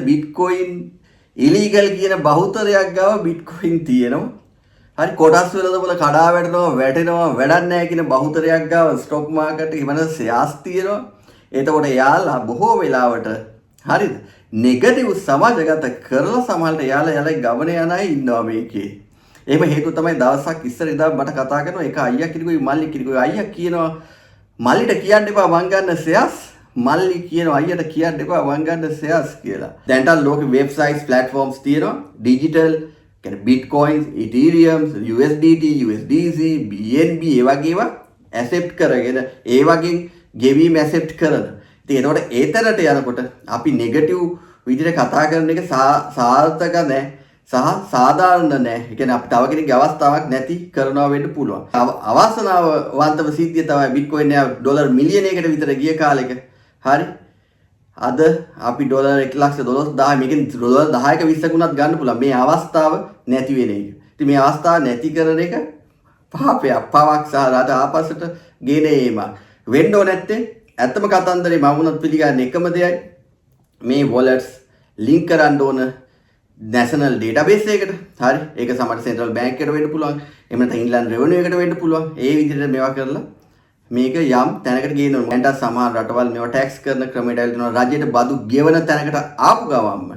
Bitcoin ඉලීගල් කියන බහුතරයක් ගාව බිට්කොයින් තියෙනවා. හරි කොටස් වලද කඩා වැටෙනවා වැඩක් නැහැ කියන බහුතරයක් ගාව ස්ටොක් මාකට් එකේ වෙන ෂෙයාර්ස් තියෙනවා. එතකොට යාලා බොහෝ වෙලාවට හරිද නෙගටිව් සමාජගත කරලා සමහරට යාලා ගමන යන අය ඉන්නවා මේකේ. එහෙම හේතුව තමයි දවසක් ඉස්සර ඉඳන් මට කතා කරනවා එක අයියා කිරිකුයි මල්ලි කිරිකුයි අයියා කියනවා මල්ලිට කියන්න එපා මං ගන්න ෂෙයාර්ස් මල්ලි කියනවා අයියට කියන්න එපා මං ගන්න ෂෙයාර්ස් කියලා. දැන්ට ලෝකේ වෙබ්සයිට්ස් ප්ලැට්ෆෝම්ස් තියෙනවා ඩිජිටල් කියන්නේ බිට්කොයින්ස්, ඉතීරියම්, USDT, USDC, BNB ඒ වගේ ඒවා ඇසෙප්ට් කරගෙන ඒ වගේ ගෙවීම් ඇසෙප්ට් කරන. ඉතින් ඒකට ඒතරට යනකොට අපි නෙගටිව් විදිහට කතා කරන එක සාර්ථක නැහැ සහ සාධාරණ නැහැ. ඒ කියන්නේ අපිට තව කෙනෙක්ගේ අවස්ථාවක් නැති කරනවා වෙන්න පුළුවන්. අවාසනාවන්තම සිද්ධිය තමයි බිට්කොයින් එක ඩොලර් මිලියනයකට විතර ගිය කාලෙක. හරි. අද අපි ඩොලර් 1,12,000 මේකෙන් ඩොලර් 10ක 20ක උනත් ගන්න පුළුවන්. මේ අවස්ථාව නැති වෙන එක. ඉතින් මේ අවස්ථාව නැති කරන එක පාපයක්, පවක් සහ රට ආපස්සට ගෙන ඒම. වෙන්න ඕන නැත්තේ ඇත්තම කතන්දරේ මම උනත් පිළිගන්නේ එකම දෙයයි. මේ වොලට්ස් ලින්ක් කරන්න ඕන නැෂනල් ඩේටාබේස් එකකට. හරි. ඒක සමහර සෙන්ට්‍රල් බැංක් එකට වෙන්න පුළුවන්. එහෙම නැත්නම් ඉන්ලන්ඩ් රෙවෙනියු එකට වෙන්න පුළුවන්. ඒ විදිහට මේවා කරලා මේක යම් තැනකට ගේන්න ඕන. දැන් සමහර රටවල් මේවා ටැක්ස් කරන ක්‍රමයට ඇවිල්ලා රජයට බදු ගෙවන තැනකට ආපු ගමන්ම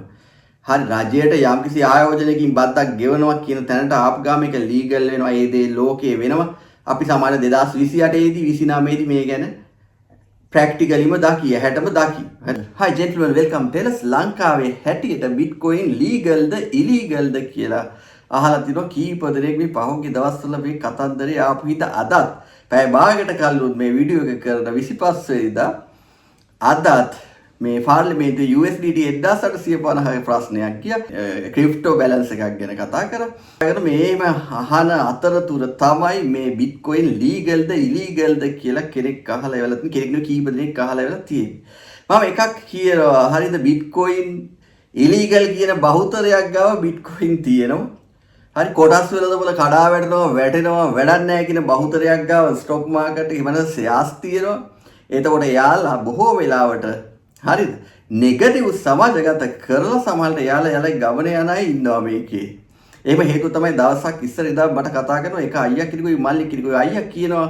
හරි රජයට යම්කිසි ආයෝජනයකින් බද්දක් ගෙවනවා කියන තැනට ආපු ගාම මේක ලීගල් වෙනවා. ඒ දේ ලෝකයේ වෙනවා. අපි සමහර 2028 දී 29 දී මේ ගැන ප්‍රැක්ටිකලිම දකිය හැටම දකි. Hi gentlemen, welcome. tell us ලංකාවේ හැටියට බිට්කොයින් ලීගල්ද ඉලීගල්ද කියලා අහලා තිනවා කීප දෙනෙක් මේ පහුගිය දවස්වල මේ කතන්දරේ ආපු හිත අදත් පැය භාගයකට කලින් මේ වීඩියෝ එක කරන 25 වෙනිදා අදත් මේ පාර්ලිමේන්තුවේ USDT 1850 ප්‍රශ්නයක් කිය ක්‍රිප්ටෝ බැලන්ස් එකක් ගැන කතා කරා. ඒකට මේම අහන අතරතුර තමයි මේ බිට්කොයින් ලීගල්ද ඉලීගල්ද කියලා කෙනෙක් අහලා ඉවලා තියෙන කෙනෙක් නෙවෙයි කීප දෙනෙක් අහලා ඉවලා තියෙන්නේ. මම එකක් කියනවා හරිද බිට්කොයින් ඉලීගල් කියන බහුතරයක් ගාව බිට්කොයින් තියෙනවා. හරි කොටස් වලද කඩා වැටෙනවා වැඩක් නැහැ කියන බහුතරයක් ගාව ස්ටොක් මාකට් එකේ වෙන ෂෙයාර්ස් තියෙනවා. එතකොට යාලා බොහෝ වෙලාවට හරිද නෙගටිව් සමාජගත කරලා සමහරට යාලා ගමන යන අය ඉන්නවා මේකේ. එහෙම හේතුව තමයි දවසක් ඉස්සර ඉඳන් මට කතා කරනවා එක අයියා කිරිකුයි මල්ලි කිරිකුයි අයියා කියනවා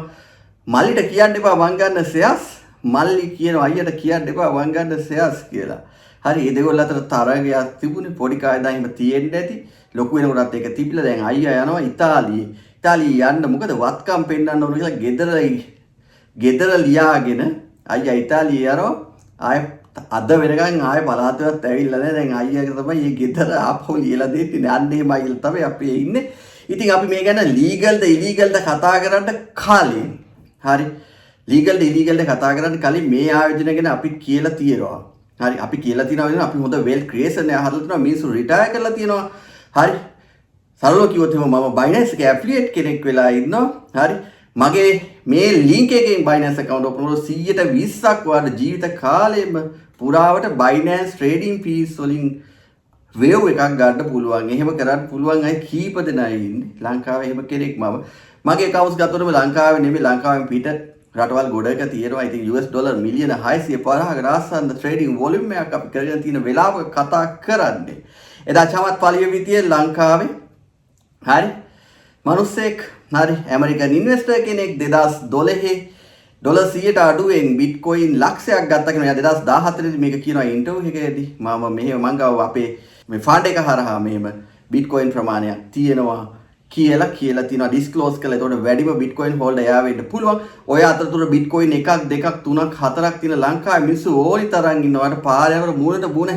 මල්ලිට කියන්න එපා මං ගන්න ෂෙයාර්ස් මල්ලි කියනවා අයියට කියන්න එපා මං ගන්න ෂෙයාර්ස් කියලා. හරි ඒ දෙකොල්ල අතර තරගයක් තිබුණේ පොඩි කාලේ ඉඳන් එහෙම තියෙන්න ඇති. ලොකු වෙනකොටත් ඒක තිබිලා දැන් අයියා යනවා ඉතාලියේ යන්න මොකද වත්කම් පෙන්වන්න ඕන කියලා ගෙදර ලියාගෙන අයියා ඉතාලියේ යනවා ආය අද වෙනකන් ආය පළාතවත් ඇවිල්ලා නැහැ. දැන් අයියාගේ තමයි මේ ගෙදර ආපහු ලියලා දෙන්නේ. අන්න එහෙමයි කියලා තමයි අපි ඉන්නේ. ඉතින් අපි මේ ගැන ලීගල්ද ඉලීගල්ද කතා කරන්න කලින් හරි ලීගල්ද ඉලීගල්ද කතා කරන්න කලින් මේ ආයෝජන ගැන අපි කියලා තියෙනවා. හරි අපි කියලා තියෙනවා අපි හොඳ වෙල් ක්‍රියේෂන් එක හදලා තියෙනවා මිනිස්සු රිටයර් කරලා තියෙනවා. හරි සරලව කිව්වොත් එහෙම මම Binance එකේ ඇෆිලියේට් කෙනෙක් වෙලා ඉන්නවා. හරි මගේ මේ ලින්ක් එකෙන් Binance account open කරලා 120ක් වාට ජීවිත කාලෙම පුරාවට Binance trading fees වලින් වේව් එකක් ගන්න පුළුවන්. එහෙම කරන්න පුළුවන් අය කීප දෙනා ඉන්නේ. ලංකාවේ එහෙම කෙනෙක් මගේ accounts ගත්තොත් ලංකාවේ නෙමෙයි ලංකාවෙන් පිට රටවල් ගොඩක තියෙනවා. ඉතින් US ඩොලර් මිලියන 650ක ආසන්න ට්‍රේඩින් වොලියුම් එකක් අපි කරගෙන තියෙන වෙලාවක කතා කරන්නේ. එදා චමත් පලියවිතියේ ලංකාවේ හරි මිනිස්සෙක් හරි ඇමරිකන් ඉන්වෙස්ටර් කෙනෙක් 2012 ඩොලර් 100ට අඩුවෙන් බිට්කොයින් ලක්ෂයක් ගත්තා කියන 2014 දී මේක කියනවා ඉන්ටර්විව් එකේදී මම ගාව අපේ මේ ෆන්ඩ් එක හරහා මෙහෙම බිට්කොයින් ප්‍රමාණයක් තියෙනවා කියලා තියෙනවා ඩිස්ක්ලෝස් කළා. ඒතකොට වැඩිම බිට්කොයින් හෝල්ඩර් එයා වෙන්න පුළුවන්. ඔය අතරතුර බිට්කොයින් 1 2 3 4ක් තියෙන ලංකාවේ මිනිස්සු ඕනි තරම් ඉන්නවාට පාරේ යනකොට මූණට මූණ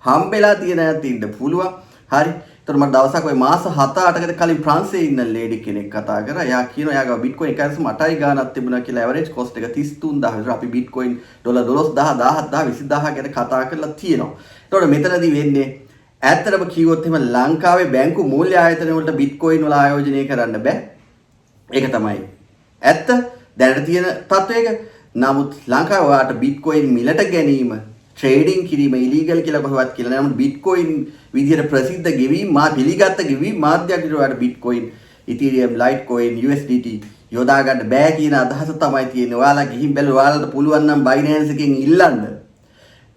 හම්බෙලා තියෙන ඇත්ත ඉන්න පුළුවන්. හරි. ඒතකොට මම දවසක් ওই මාස 7-8කට කලින් ප්‍රංශයේ ඉන්න ලේඩි කෙනෙක් කතා කරා. එයා කියනවා එයාගේ බිට්කොයින් 1.8 ගාණක් තිබුණා කියලා ඇවරේජ් කොස්ට් එක 33000 විතර. අපි බිට්කොයින් ඩොලර් 12000 17000 20000 ගැන කතා කරලා තියෙනවා. ඒතකොට මෙතනදී වෙන්නේ ඇත්තටම කිව්වොත් එහෙම ලංකාවේ බැංකු මූල්‍ය ආයතන වලට බිට්කොයින් වල ආයෝජනය කරන්න බෑ. ඒක තමයි ඇත්ත දැනට තියෙන තත්වයක. නමුත් ලංකාවේ ඔයාට බිට්කොයින් මිලට ගැනීම ට්‍රේඩින් කිරීම ඉලීගල් කියලා කොහොමවත් කියලා නෑ. නමුත් බිට්කොයින් විදිහට ප්‍රසිද්ධ ගෙවීම පිළිගත්ත ගෙවීම මාධ්‍යයක් විතර ඔයාට බිට්කොයින්, ඉතීරියම්, ලයිට්කොයින්, USDT යොදා ගන්න බෑ කියන අදහස තමයි තියෙන්නේ. ඔයාලා ගිහින් බලලා ඔයාලට පුළුවන් නම් Binance එකෙන් ඉල්ලන්න.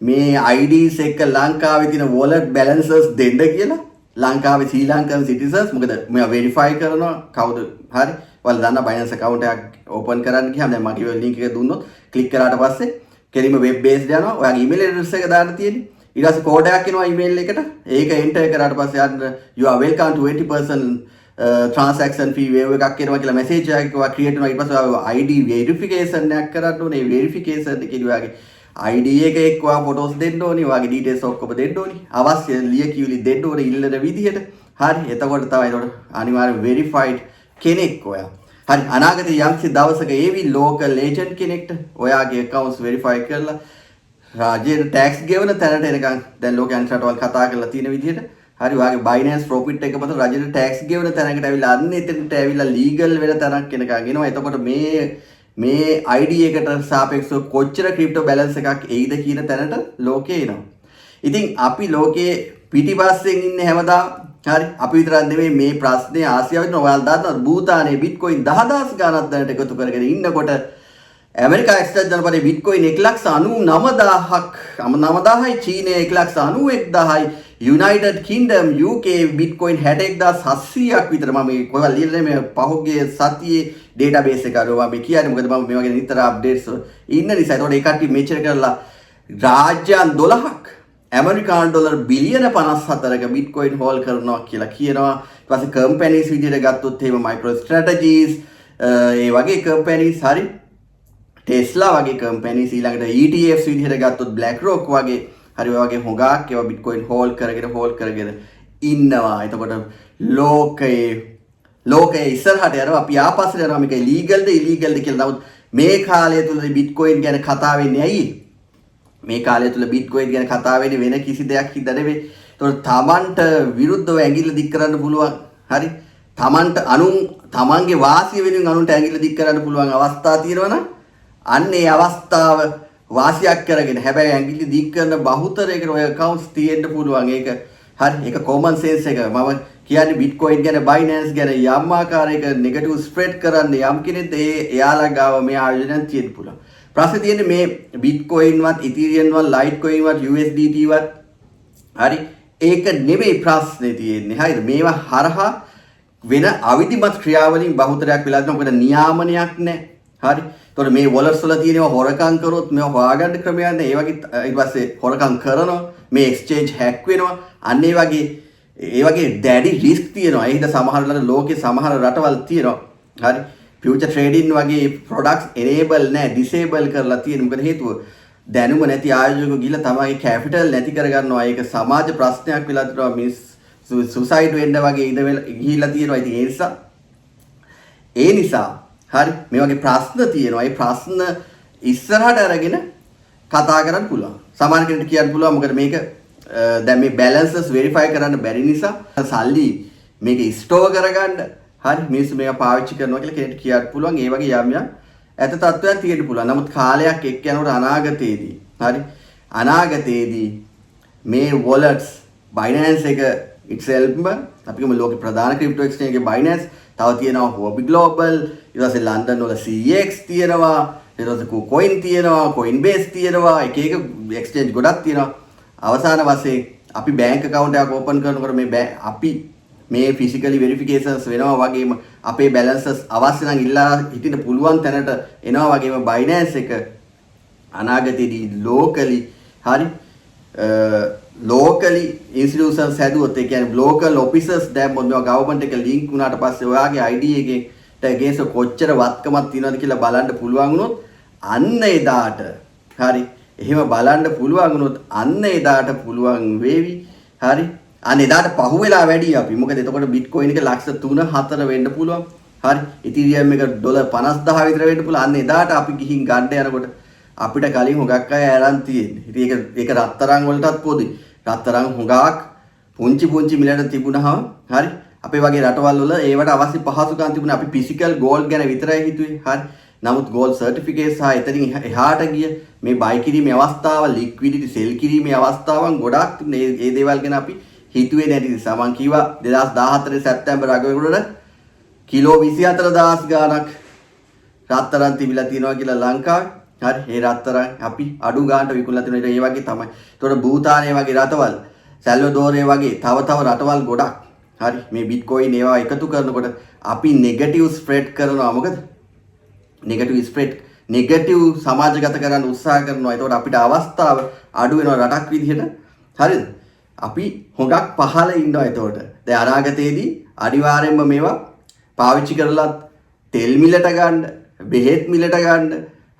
මේ IDs එක ලංකාවේ තියෙන wallet balances දෙන්න කියලා ලංකාවේ ශ්‍රී ලංකන් citizens මොකද මේවා verify කරනවා කවුද හරි ඔයාලා දන්නා Binance account එකක් open කරන්න ගියාම දැන් මගේ link එක දුන්නොත් click කරාට පස්සේ කෙලින්ම web based යනවා ඔයාගේ email address එක දාන්න තියෙන්නේ ඊට පස්සේ code එකක් එනවා email එකට ඒක enter කරාට පස්සේ යන්න you are welcome to 20% transaction fee waiver එකක් එනවා කියලා message එකක් ඔයා create කරනවා ඊට පස්සේ ඔයා ID verification එකක් කරන්න ඕනේ verification එකේදී ඔයාගේ ID එක එක්ක ඔයා photos දෙන්න ඕනේ ඔයාගේ details ඔක්කොම දෙන්න ඕනේ අවශ්‍ය ලියකියවිලි දෙන්න ඕනේ ඉල්ලන විදිහට හරි එතකොට තමයි ඒකට අනිවාර්යෙන් verified කෙනෙක් ඔයා හරි අනාගතයේ යම්කිසි දවසක ඒවි local agent කෙනෙක්ට ඔයාගේ accounts verify කරලා රාජ්‍යයට tax ගෙවන තැනට එනකන් දැන් ලෝකයන් රටවල් කතා කරලා තියෙන විදිහට හරි ඔයාගේ Binance profit එක මත රාජ්‍යයට tax ගෙවන තැනකට ඇවිල්ලා අන්න එතනට ඇවිල්ලා legal වෙන තැනක් එනකන් එනවා එතකොට මේ ID එකට සාපේක්ෂව කොච්චර ක්‍රිප්ටෝ බැලන්ස් එකක් එයිද කියන තැනට ලෝකේ එනවා. ඉතින් අපි ලෝකයේ පිටිපස්සෙන් ඉන්නේ හැමදාම හරි අපි විතරක් නෙමෙයි මේ ප්‍රශ්නේ ආසියාවේ ඉන්න ඔයාලා දන්නවා භූතානයේ බිට්කොයින් 10000 ගණනක් දැනට එකතු කරගෙන ඉන්නකොට ඇමරිකා එක්සත් ජනපදයේ බිට්කොයින් 1,99,000යි චීනයේ 1,91,000යි යුනයිටඩ් කින්ග්ඩම් UK බිට්කොයින් 61,700ක් විතර මම මේ කොහෙවත් ලියලා මේ පහුගිය සතියේ database එක අරවා මේ කියන්නේ මොකද මම මේ වගේ නිතර updates ඉන්න නිසා ඒකට ඒ කට්ටිය මෙච්චර කරලා රාජ්‍යයන් 12ක් ඇමරිකානු ඩොලර් බිලියන 54ක බිට්කොයින් හෝල් කරනවා කියලා කියනවා ඊට පස්සේ කම්පැනිස් විදිහට ගත්තොත් එහෙම MicroStrategies ඒ වගේ කම්පැනිස් හරි ටෙස්ලා වගේ කම්පැනිස් ඊළඟට ETFs විදිහට ගත්තොත් BlackRock වගේ හරි ඔය වගේ හොඟක් ඒවා බිට්කොයින් හෝල් කරගෙන ඉන්නවා. එතකොට ලෝකයේ ඉස්සරහට යනවා අපි ආපස්සට යනවා මේක ඊලීගල්ද ඉලීගල්ද කියලා. නමුත් මේ කාලය තුල බිට්කොයින් ගැන කතා වෙන්නේ ඇයි? මේ කාලය තුල බිට්කොයින් ගැන කතා වෙන්නේ වෙන කිසි දෙයක් හින්දා නෙවෙයි. ඒතකොට තමන්ට විරුද්ධව ඇඟිල්ල දික් කරන්න පුළුවන්. හරි. තමන්ගේ වාසිය වෙනුවෙන් අනුන්ට ඇඟිල්ල දික් කරන්න පුළුවන් අවස්ථා තියෙනවා නම් අන්න ඒ අවස්ථාව වාසියක් කරගෙන හැබැයි ඇඟිලි දික් කරන බහුතරයකට ඔය accounts තියෙන්න පුළුවන් ඒක හරි ඒක common sense එක මම කියන්නේ bitcoin ගැන Binance ගැන යම් ආකාරයක negative spread කරන්න යම් කෙනෙක් එයාලා ගාව මේ ආයෝජනයක් තියෙන්න පුළුවන් ප්‍රශ්නේ තියෙන්නේ මේ bitcoin වත් ethereum වත් litecoin වත් USDT වත් හරි ඒක නෙමෙයි ප්‍රශ්නේ තියෙන්නේ හරිද මේවා හරහා වෙන අවිධිමත් ක්‍රියාවලින් බහුතරයක් වෙලා තියෙනවා මොකද නියාමනයක් නැහැ හරි එතකොට මේ වොලට්ස් වල තියෙනවා හොරකම් කරොත් මේවා හොයාගන්න ක්‍රමයක් නැහැ. ඒ වගේ ඊට පස්සේ හොරකම් කරනවා. මේ එක්ස්චේන්ජ් හැක් වෙනවා. අන්න ඒ වගේ දැඩි රිස්ක් තියෙනවා. ඒ හින්දා සමහර වෙලාවට ලෝකේ සමහර රටවල් තියෙනවා. හරි. ෆියුචර් ට්‍රේඩින් වගේ ප්‍රොඩක්ට්ස් එනේබල් නැහැ, ඩිසේබල් කරලා තියෙන. මොකද හේතුව දැනුම නැති ආයෝජකයෝ ගිහලා තමයිගේ කැපිටල් නැති කරගන්නවා. ඒක සමාජ ප්‍රශ්නයක් වෙලා තියෙනවා. මිස් සුසයිඩ් වෙන්න වගේ ඉඳ ගිහිල්ලා තියෙනවා. ඉතින් ඒ නිසා හරි මේ වගේ ප්‍රශ්න තියෙනවා. ඒ ප්‍රශ්න ඉස්සරහට අරගෙන කතා කරන්න පුළුවන්. සමහර කෙනෙක්ට කියන්න පුළුවන් මොකද මේක දැන් මේ balances verify කරන්න බැරි නිසා සල්ලි මේක ස්ටෝර් කරගන්න හරි මිනිස්සු මේක පාවිච්චි කරනවා කියලා කෙනෙක්ට කියන්න පුළුවන්. ඒ වගේ යම් ඇත තත්ත්වයක් තියෙන්න පුළුවන්. නමුත් කාලයක් එක්ක යනකොට අනාගතයේදී මේ wallets Binance එක itself අපි කියමු ලෝකේ ප්‍රධාන ක්‍රිප්ටෝ එක්ස්චේන්ජ් එකේ Binance තව තියෙනවා Huobi Global ඊට පස්සේ ලන්ඩන් වල CEX තියෙනවා ඊට පස්සේ KuCoin තියෙනවා Coinbase තියෙනවා එක එක්ස්චේන්ජ් ගොඩක් තියෙනවා අවසාන වශයෙන් අපි බැංක් account එකක් open කරනකොට අපි මේ physically verifications වෙනවා වගේම අපේ balances අවශ්‍ය නම් ඉල්ලා හිටින්න පුළුවන් තැනට එනවා වගේම Binance එක අනාගතයේදී locally institutions හැදුවොත් ඒ කියන්නේ local officers දැම්මොත් මේවා government එක link වුණාට පස්සේ ඔයාගේ ID එකේට against කොච්චර වත්කමක් තියෙනවද කියලා බලන්න පුළුවන් වුණොත් අන්න එදාට හරි එහෙම බලන්න පුළුවන් වුණොත් අන්න එදාට පුළුවන් වේවි හරි අන්න එදාට පහුවෙලා වැඩි අපි මොකද එතකොට bitcoin එක ලක්ෂ 3-4 වෙන්න පුළුවන් හරි ethereum එක ඩොලර් 50000 විතර වෙන්න පුළුවන් අන්න එදාට අපි ගිහින් ගන්න යනකොට අපිට කලින් හුඟක් අය අරන් තියෙන්නේ ඉතින් ඒක රත්තරන් වලටත් පොදුයි රත්තරන් හුඟක් පුංචි මිලට තිබුණාම හරි අපේ වගේ රටවල් වල ඒවට අවශ්‍ය පහසුකම් තිබුණා අපි ෆිසිකල් ගෝල්ඩ් ගැන විතරයි හිතුවේ හරි නමුත් ගෝල්ඩ් සර්ටිෆිකේට්ස් සහ එතනින් එහාට ගිය මේ බයි කිරීමේ අවස්ථාව ලික්විඩිටි සෙල් කිරීමේ අවස්ථාවන් ගොඩක් තිබුණේ ඒ දේවල් ගැන අපි හිතුවේ නැති නිසා මම කිව්වා 2014 සැප්තැම්බර් අගවැකුණට කිලෝ 24000 ගාණක් රත්තරන් තිබිලා තියෙනවා කියලා ලංකාවේ හරි ඒ රත්තරන් අපි අඩු ගානට විකුණලා තියෙනවා. ඒ වගේ තමයි. ඒතකොට භූතානයේ වගේ රටවල්, සැල්වඩෝරේ වගේ තව රටවල් ගොඩක්. හරි මේ බිට්කොයින් ඒවා එකතු කරනකොට අපි නෙගටිව් ස්ප්‍රෙඩ් කරනවා. මොකද නෙගටිව් සමාජගත කරන්න උත්සාහ කරනවා. ඒතකොට අපිට අවස්ථාව අඩු වෙනවා රටක් විදිහට. හරිද? අපි හොඟක් පහළ ඉන්නවා. ඒතකොට දැන් අනාගතයේදී අනිවාර්යයෙන්ම මේවා පාවිච්චි කරලා තෙල් මිලට ගන්න, බෙහෙත් මිලට ගන්න,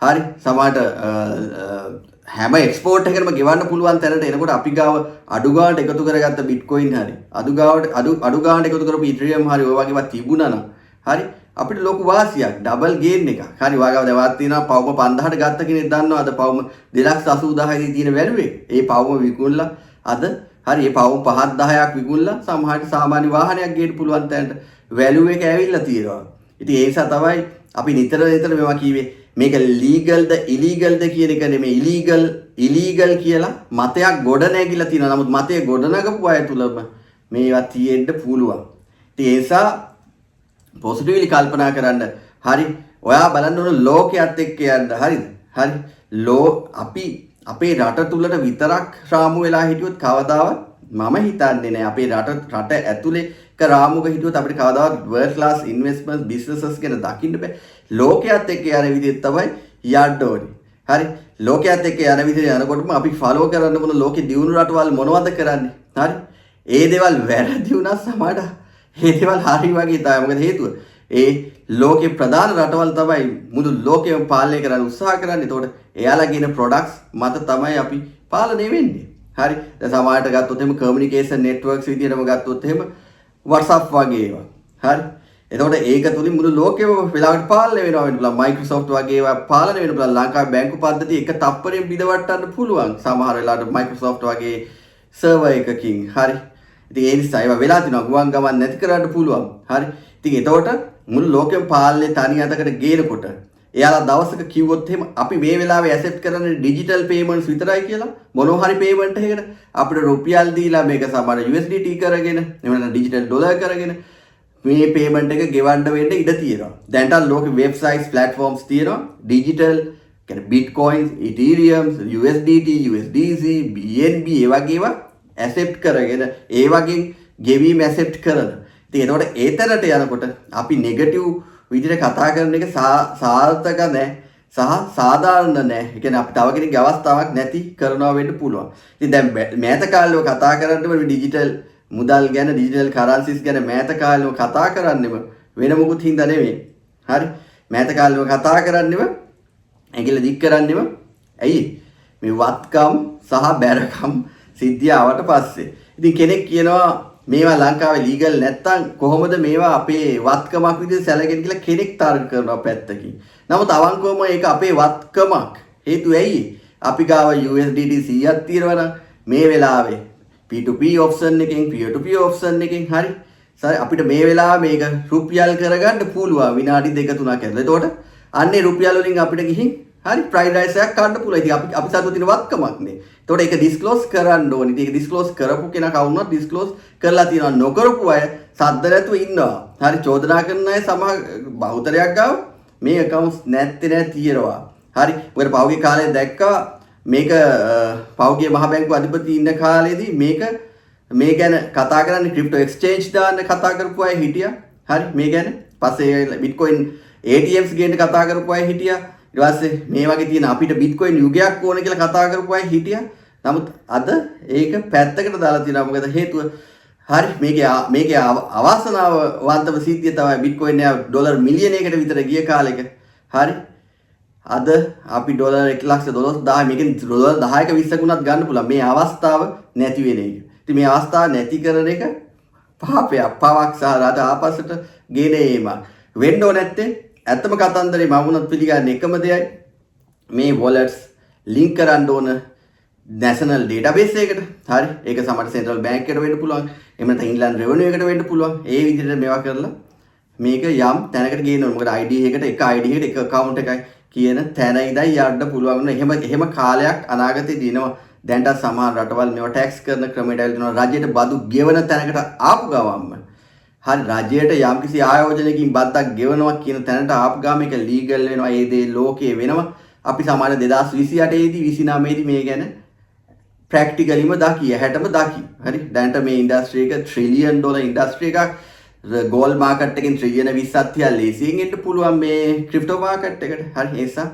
හරි සමහරට හැම එක්ස්පෝර්ට් එකකම ගෙවන්න පුළුවන් තැනට එනකොට අපි ගාව අඩු ගානට එකතු කරගත්ත බිට්කොයින් හරි අඩු ගානට එකතු කරපු ඉතරියම් හරි ඔය වගේවත් තිබුණා නම් හරි අපිට ලොකු වාසියක් ඩබල් ගේන් එකක්. හරි වාගාව දැවත් තියෙනවා පවුම 5000ට ගත්ත කෙනෙක් දන්නවා අද පවුම 280000 දී තියෙන වැලුව එක. ඒ පවුම විකුණලා අද හරි ඒ පවුම 5-10ක් විකුණලා සමහරට සාමාන්‍ය වාහනයක් ගේන්න පුළුවන් තැනට වැලුව එක ඇවිල්ලා තියෙනවා. ඉතින් ඒ නිසා තමයි අපි නිතර මේවා කියවේ මේක ලීගල්ද ඉලීගල්ද කියන එක නෙමෙයි. ඉලීගල් කියලා මතයක් ගොඩ නැගිලා තියෙනවා. නමුත් මතය ගොඩ නගපු අය තුලම මේවා තියෙන්න පුළුවන්. ඉතින් ඒ නිසා පොසිටිව්ලි කල්පනා කරන්න. හරි ඔයා බලන්න ඕන ලෝකයේත් එක්ක යන්න. හරිද? හරි අපි අපේ රට තුලට විතරක් රාමු වෙලා හිටියොත් කවදාවත් මම හිතන්නේ නැහැ අපේ රට ඇතුලේ රාමුක හිටියොත් අපිට කවදාවත් වර්ල්ඩ් ක්ලාස් ඉන්වෙස්ට්මන්ට්ස් බිස්නසස් ගැන දකින්න බෑ. ලෝකයේත් එක්ක යන විදිහට තමයි යන්න ඕනේ. හරි ලෝකයේත් එක්ක යන විදිහට යනකොටම අපි ෆලෝ කරන්න මොන ලෝකේ දියුණු රටවල් මොනවද කරන්නේ? හරි ඒ දේවල් වැරදි වුණා සමහරට ඒ දේවල් හරි වගේ තමයි. මොකද හේතුව ඒ ලෝකේ ප්‍රධාන රටවල් තමයි මුළු ලෝකෙම පාලනය කරන්න උත්සාහ කරන්නේ. ඒතකොට එයාලා කියන ප්‍රොඩක්ට්ස් මත තමයි අපි පාලනය වෙන්නේ. හරි දැන් සමහරට ගත්තොත් එහෙම කමියුනිකේෂන් නෙට්වර්ක්ස් විදිහටම ගත්තොත් එහෙම WhatsApp වගේ ඒවා. හරි. එතකොට ඒක තුලින් මුළු ලෝකෙම වෙලාවට පාලනය වෙනවා වෙන්න පුළුවන්. Microsoft වගේ ඒවා පාලනය වෙන්න පුළුවන්. ලංකාවේ බැංකු පද්ධතිය එක තප්පරෙන් බිඳවට්ටන්න පුළුවන්. සමහර වෙලාවට Microsoft වගේ සර්වර් එකකින්. හරි. ඉතින් ඒ නිසා ඒවා වෙලා තිනවා ගුවන් ගමන් නැති කරන්න පුළුවන්. හරි. ඉතින් එතකොට මුළු ලෝකෙම පාලනේ තනි අතකට ගේනකොට එයාලා දවසක කිව්වොත් එහෙම අපි මේ වෙලාවේ ඇසෙප්ට් කරන්නේ ඩිජිටල් පේමන්ට්ස් විතරයි කියලා මොනවා හරි පේමන්ට් එකකට අපිට රුපියල් දීලා මේක සමහර USDT කරගෙන එහෙම නැත්නම් ඩිජිටල් ඩොලර් කරගෙන මේ පේමන්ට් එක ගෙවන්න වෙන්න ඉඩ තියෙනවා. දැන්ට ලෝකෙ වෙබ්සයිට්ස් ප්ලැට්ෆෝම්ස් තියෙනවා ඩිජිටල් කියන්නේ බිට්කොයින්ස්, ඉතීරියම්ස්, USDT, USDC, BNB ඒ වගේ ඒවා ඇසෙප්ට් කරගෙන ඒ වගේ ගෙවීම් ඇසෙප්ට් කරන. ඉතින් එතකොට ඒතරට යනකොට අපි නෙගටිව් විදිහට කතා කරන එක සාර්ථක නැහැ සහ සාධාරණ නැහැ. ඒ කියන්නේ අපි තව කෙනෙක්ගේ අවස්ථාවක් නැති කරනවා වෙන්න පුළුවන්. ඉතින් දැන් මෑත කාලේ කතා කරන්නේ ඩිජිටල් මුදල් ගැන, ඩිජිටල් කරන්සිස් ගැන මෑත කාලේ කතා කරන්නේම වෙන මොකුත් හින්දා නෙමෙයි. හරි. මෑත කාලේ කතා කරන්නේම ඇඟිල්ල දික් කරන්නේම ඇයි? මේ වත්කම් සහ බැරකම් සිද්ධිය ආවට පස්සේ. ඉතින් කෙනෙක් කියනවා මේවා ලංකාවේ ලීගල් නැත්තම් කොහොමද මේවා අපේ වත්කමක් විදිහට සැලකෙන්නේ කියලා කෙනෙක් තර්ක කරනවා පැත්තකින්. නමුත් අවංකවම ඒක අපේ වත්කමක්. හේතුව ඇයි? අපි ගාව USDT 100ක් තියෙනවා නම් මේ වෙලාවේ P2P ඔප්ෂන් එකෙන් peer to peer ඔප්ෂන් එකෙන් හරි අපිට මේ වෙලාවේ මේක රුපියල් කරගන්න පුළුවන් විනාඩි 2-3ක් ඇතුළත. එතකොට අන්නේ රුපියල් වලින් අපිට ගිහින් හරි ප්‍රයිස් රයිස් එකක් ගන්න පුළුවන්. ඉතින් අපි සතුටින් තියෙන වත්කමක් නේ. එතකොට ඒක ඩිස්ක්ලෝස් කරන්න ඕනේ. ඉතින් ඒක ඩිස්ක්ලෝස් කරපු කෙනා කවුරුනත් ඩිස්ක්ලෝස් කරලා තියෙනවා. නොකරපු අය සද්ද නැතුව ඉන්නවා. හරි චෝදනා කරන අය සමහර බහුතරයක් ගාව මේ accounts නැත්තේ තියෙනවා. හරි ඔය පෞගේ කාලේ දැක්කා මේක පෞගේ මහ බැංකුව අධිපති ඉන්න කාලේදී මේ ගැන කතා කරන්නේ ක්‍රිප්ටෝ එක්ස්චේන්ජ් දාන්න කතා කරපු අය හිටියා. හරි මේ ගැන පස්සේ බිට්කොයින් ATMs ගේන්න කතා කරපු අය හිටියා. ඊට පස්සේ මේ වගේ තියෙන අපිට බිට්කොයින් යුගයක් ඕන කියලා කතා කරපු අය හිටියා. නමුත් අද ඒක පැත්තකට දාලා තියෙනවා. මොකද හේතුව හරි මේකේ අවාසනාවන්තම සිද්ධිය තමයි බිට්කොයින් එක ඩොලර් මිලියනයකට විතර ගිය කාලෙක. හරි අද අපි ඩොලර් 1,12,000 මේකෙන් ඩොලර් 10ක 20ක උනත් ගන්න පුළුවන්. මේ අවස්ථාව නැති වෙන එක. ඉතින් මේ අවස්ථාව නැති කරන එක පාපයක්, පවක් සහ රට ආපස්සට ගෙන ඒමක්. වෙන්න ඕන නැත්තේ ඇත්තම කතන්දරේ මම උනත් පිළිගන්නේ එකම දෙයයි. මේ wallets link කරන්න ඕන national database එකකට. හරි ඒක සමහර central bank එකට වෙන්න පුළුවන්. එහෙම නැත්නම් inland revenue එකට වෙන්න පුළුවන්. ඒ විදිහට මේවා කරලා මේක යම් තැනකට ගේන්න ඕන. මොකද ID එකට එක ID එකට එක account එකයි කියන තැන ඉඳන් යන්න පුළුවන් වෙන. එහෙම කාලයක් අනාගතේදී එනවා. දැන්ට සමහර රටවල් මේවා ටැක්ස් කරන ක්‍රමයට ඇවිල්ලා රජයට බදු ගෙවන තැනකට ආපු ගමන්ම හරි රජයට යම්කිසි ආයෝජනයකින් බද්දක් ගෙවනවා කියන තැනට ආපු ගාම එක ලීගල් වෙනවා. ඒ දේ ලෝකයේ වෙනවා. අපි සමාන 2028 දී 29 දී මේ ගැන ප්‍රැක්ටිකලිම දකිය හැටම දකි. හරි දැන්ට මේ ඉන්ඩස්ට්‍රී එක ට්‍රිලියන් ඩොලර් ඉන්ඩස්ට්‍රී එකක්. ගෝල්ඩ් මාකට් එකෙන් ට්‍රිලියන 20ක් තියා ලේසියෙන් එන්න පුළුවන් මේ ක්‍රිප්ටෝ මාකට් එකට. හරි ඒ නිසා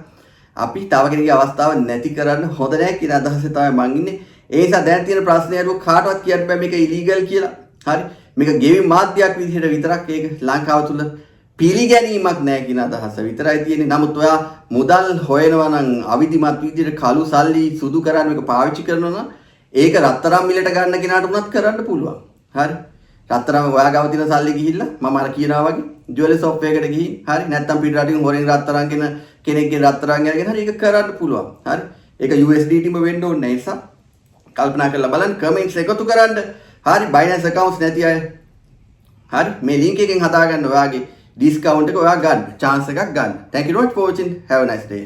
අපි තව කෙනෙක්ගේ අවස්ථාව නැති කරන්න හොඳ නැහැ කියන අදහසේ තමයි මං ඉන්නේ. ඒ නිසා දැන් තියෙන ප්‍රශ්නේ අරුව කාටවත් කියන්න බෑ මේක ඉලීගල් කියලා. හරි මේක ගෙවීම් මාධ්‍යයක් විදිහට විතරක් ඒක ලංකාව තුල පිළිගැනීමක් නැහැ කියන අදහස විතරයි තියෙන්නේ. නමුත් ඔයා මුදල් හොයනවා නම් අවිධිමත් විදිහට කළු සල්ලි සුදු කරන්න මේක පාවිච්චි කරනවා නම් ඒක රත්තරන් මිලට ගන්න කෙනාට උනත් කරන්න පුළුවන්. හරි. රත්තරන් ඔයා ගාව තියෙන සල්ලි ගිහිල්ලා මම අර කියනවා වගේ ජුවලරි ෂොප් එකකට ගිහින් හරි නැත්නම් පිට රටින් හොරෙන් රත්තරන් කෙනෙක්ගේ රත්තරන් අරගෙන හරි ඒක කරන්න පුළුවන්. හරි. ඒක USDT ම වෙන්න ඕනේ නැහැ. නිසා කල්පනා කරලා බලන්න කමෙන්ට්ස් එකතු කරන්න. හරි Binance accounts නැති අය. හරි මේ link එකෙන් හදාගන්න ඔයාගේ discount එක ඔයා ගන්න chance එකක් ගන්න. Thank you very much for watching. Have a nice day.